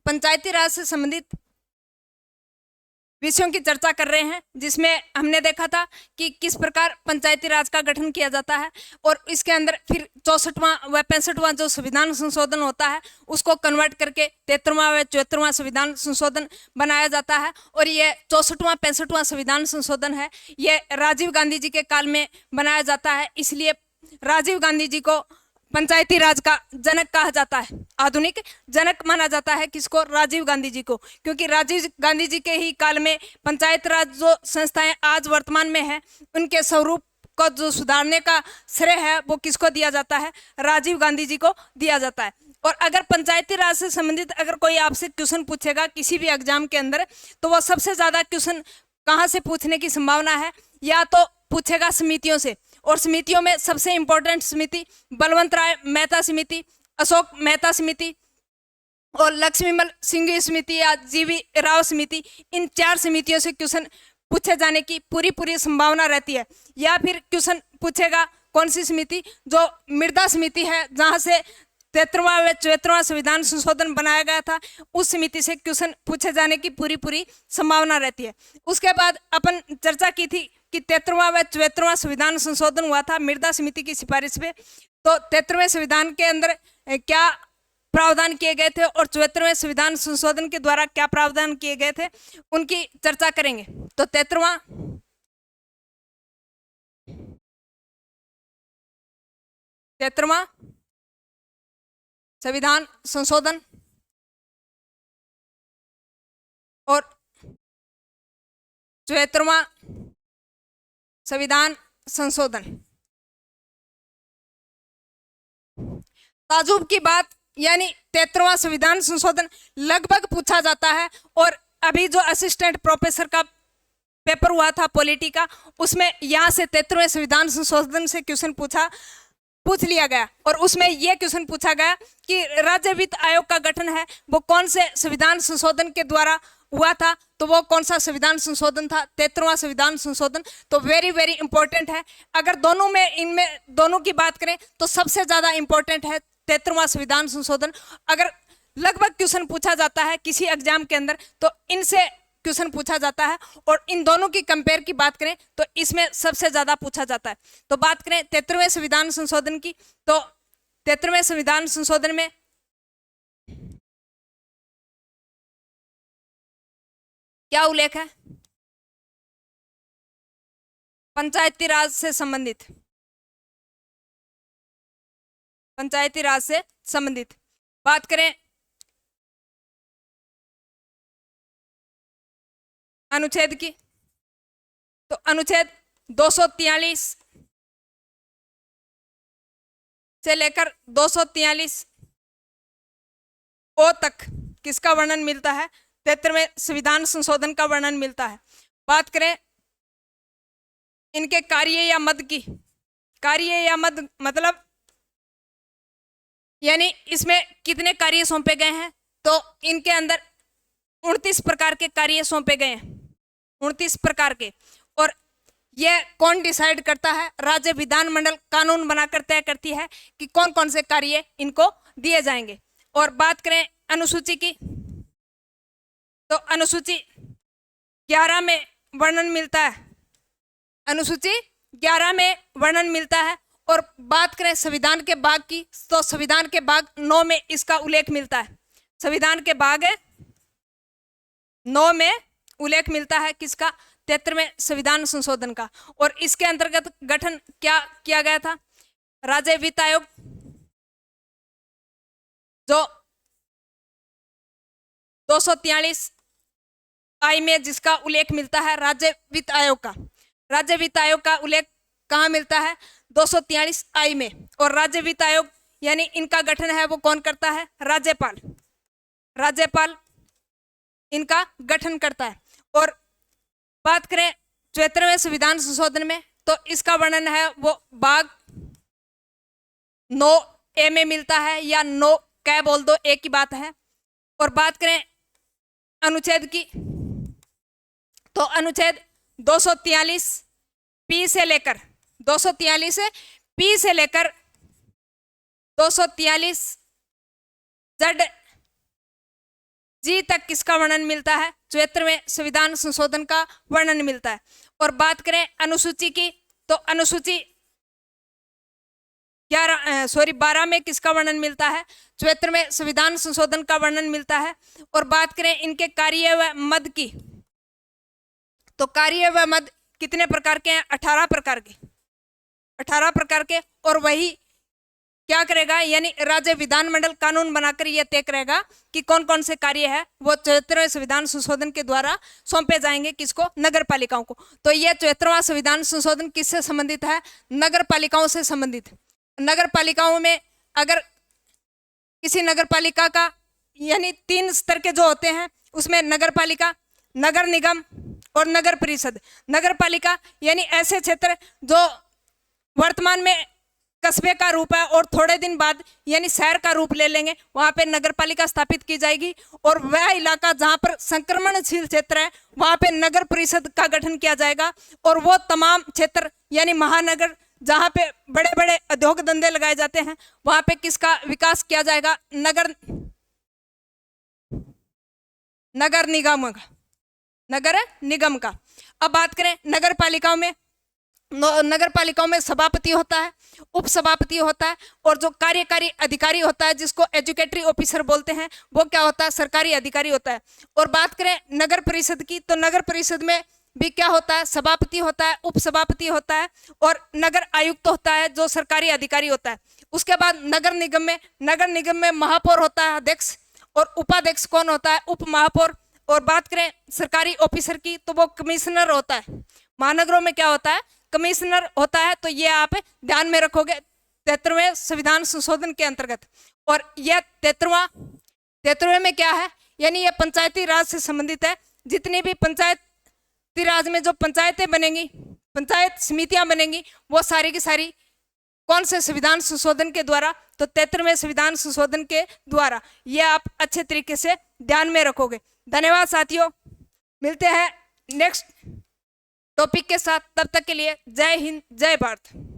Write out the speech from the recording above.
पंचायती राज से संबंधित विषयों की चर्चा कर रहे हैं, जिसमें हमने देखा था कि किस प्रकार पंचायती राज का गठन किया जाता है और इसके अंदर फिर 64वां व 65वां जो संविधान संशोधन होता है उसको कन्वर्ट करके 73वां व 74वां संविधान संशोधन बनाया जाता है। और ये 64वां 65वां संविधान संशोधन है, ये राजीव गांधी जी के काल में बनाया जाता है, इसलिए राजीव गांधी जी को पंचायती राज का जनक कहा जाता है। आधुनिक जनक माना जाता है किसको? राजीव गांधी जी को, क्योंकि राजीव गांधी जी के ही काल में पंचायत राज जो संस्थाएं आज वर्तमान में है उनके स्वरूप को जो सुधारने का श्रेय है वो किसको दिया जाता है? राजीव गांधी जी को दिया जाता है। और अगर पंचायती राज से संबंधित अगर कोई आपसे क्वेश्चन पूछेगा किसी भी एग्जाम के अंदर, तो वो सबसे ज्यादा क्वेश्चन कहाँ से पूछने की संभावना है? या तो पूछेगा समितियों से, और समितियों में सबसे इंपॉर्टेंट समिति बलवंत राय मेहता समिति, अशोक मेहता समिति और लक्ष्मीमल सिंघवी समिति या जीवी राव समिति, इन 4 समितियों से क्वेश्चन पूछे जाने की पूरी संभावना रहती है। या फिर क्वेश्चन पूछेगा कौन सी समिति? जो मृदा समिति है, जहां से 73वां व 74वां संविधान संशोधन बनाया गया था, उस समिति से क्वेश्चन पूछे जाने की पूरी संभावना रहती है। उसके बाद अपन चर्चा की थी कि 73वां व 74वां संविधान संशोधन हुआ था मृदा समिति की सिफारिश पे। तो 73वें संविधान के अंदर क्या प्रावधान किए गए थे और 74वें संविधान संशोधन के द्वारा क्या प्रावधान किए गए थे, उनकी चर्चा करेंगे। तो 73वां संविधान संशोधन और 74वां संविधान संशोधन। ताजुब की बात, यानी 73वां संविधान संशोधन लगभग पूछा जाता है, और अभी जो असिस्टेंट प्रोफेसर का पेपर हुआ था पॉलिटी का, उसमें यहाँ से 73वें संविधान संशोधन से क्वेश्चन पूछ लिया गया, और उसमें यह क्वेश्चन पूछा गया कि राज्य वित्त आयोग का गठन है वो कौन से संविधान संशोधन के द्वारा हुआ था, तो वो कौन सा संविधान संशोधन था? 73वां संविधान संशोधन। तो वेरी इंपॉर्टेंट है। अगर दोनों में, इनमें दोनों की बात करें तो सबसे ज्यादा इंपॉर्टेंट है 73वां संविधान संशोधन। अगर लगभग क्वेश्चन पूछा जाता है किसी एग्जाम के अंदर तो इनसे क्वेश्चन पूछा जाता है, और इन दोनों की कंपेयर की बात करें तो इसमें सबसे ज्यादा पूछा जाता है। तो बात करें 73वें संविधान संशोधन की, तो 73वें संविधान संशोधन में क्या उल्लेख है? पंचायती राज से संबंधित, पंचायती राज से संबंधित बात करें अनुच्छेद की, तो अनुच्छेद 243 से लेकर 243 ओ तक किसका वर्णन मिलता है? 73वें संविधान संशोधन का वर्णन मिलता है। बात करें इनके कार्य या मद की, कार्य या मद मतलब यानी इसमें कितने कार्य सौंपे गए हैं, तो इनके अंदर 29 प्रकार के कार्य सौंपे गए हैं, 29 प्रकार के। और यह कौन डिसाइड करता है? राज्य विधानमंडल कानून बनाकर तय करती है कि कौन कौन से कार्य इनको दिए जाएंगे। और बात करें अनुसूची की, तो अनुसूची 11 में वर्णन मिलता है, अनुसूची 11 में वर्णन मिलता है। और बात करें संविधान के भाग की, तो संविधान के भाग 9 में इसका उल्लेख मिलता है। संविधान के भाग 9 में उल्लेख मिलता है किसका? 73वें संविधान संशोधन का। और इसके अंतर्गत गठन क्या किया गया था? राज्य वित्त आयोग, जो 243 आई में जिसका उल्लेख मिलता है राज्य वित्त आयोग का। राज्य वित्त आयोग का उल्लेख कहाँ मिलता है? 243 आई में। और राज्य वित्त आयोग यानी इनका गठन है वो कौन करता है? राज्यपाल, राज्यपाल इनका गठन करता है। और बात करें 74वें संविधान संशोधन में, तो इसका वर्णन है वो भाग 9A में मिलता है, या 9 क्या बोल दो, एक ही बात है। और बात करें अनुच्छेद की, तो अनुच्छेद 243 पी से लेकर 243 पी से लेकर 243 जेड जी तक किसका वर्णन मिलता है? 74वें संविधान संशोधन का वर्णन मिलता है। और बात करें अनुसूची की, तो अनुसूची 12 में किसका वर्णन मिलता है? 74वें संविधान संशोधन का वर्णन मिलता है। और बात करें इनके कार्य व मद की, तो कार्य व मद कितने प्रकार के हैं? 18 प्रकार के, 18 प्रकार के। और वही क्या करेगा, यानी राज्य विधानमंडल कानून बनाकर यह तय करेगा कि कौन कौन से कार्य है वो 74वें संविधान संशोधन के द्वारा सौंपे जाएंगे किसको? नगर पालिकाओं को। तो यह 74वां संविधान संशोधन किससे संबंधित है? नगर पालिकाओं से संबंधित। नगर पालिकाओं में अगर किसी नगर पालिका का यानी 3 स्तर के जो होते हैं उसमें नगर पालिका, नगर निगम और नगर परिषद। नगर पालिका यानी ऐसे क्षेत्र जो वर्तमान में कस्बे का रूप है और थोड़े दिन बाद यानी शहर का रूप ले लेंगे, वहां पे नगर पालिका स्थापित की जाएगी। और वह इलाका जहां पर संक्रमणशील क्षेत्र है वहां पे नगर परिषद का गठन किया जाएगा। और वो तमाम क्षेत्र यानी महानगर जहां पे बड़े बड़े उद्योग धंधे लगाए जाते हैं वहां पे किसका विकास किया जाएगा? नगर निगम का। अब बात करें नगर पालिकाओं में सभापति होता है, उप सभापति होता है और जो कार्यकारी अधिकारी होता है जिसको एजुकेटरी ऑफिसर बोलते हैं वो क्या होता है? सरकारी अधिकारी होता है। और बात करें नगर परिषद की, तो नगर परिषद में भी क्या होता है? सभापति होता है, उप सभापति होता है और नगर आयुक्त होता है जो सरकारी अधिकारी होता है। उसके बाद नगर निगम में महापौर होता है, अध्यक्ष, और उपाध्यक्ष कौन होता है? उप महापौर। और बात करें सरकारी ऑफिसर की तो वो कमिश्नर होता है। महानगरों में क्या होता है? कमिश्नर होता है। तो ये आप ध्यान में रखोगे 73वें संविधान संशोधन के अंतर्गत। और यह 73वें में क्या है, यानी यह पंचायती राज से संबंधित है। जितनी भी पंचायती राज में जो पंचायतें बनेंगी, पंचायत समितियां बनेंगी, वो सारी की सारी कौन से संविधान संशोधन के द्वारा? तो 73वें संविधान संशोधन के द्वारा। यह आप अच्छे तरीके से ध्यान में रखोगे। धन्यवाद साथियों, मिलते हैं नेक्स्ट टॉपिक के साथ। तब तक के लिए जय हिंद, जय भारत।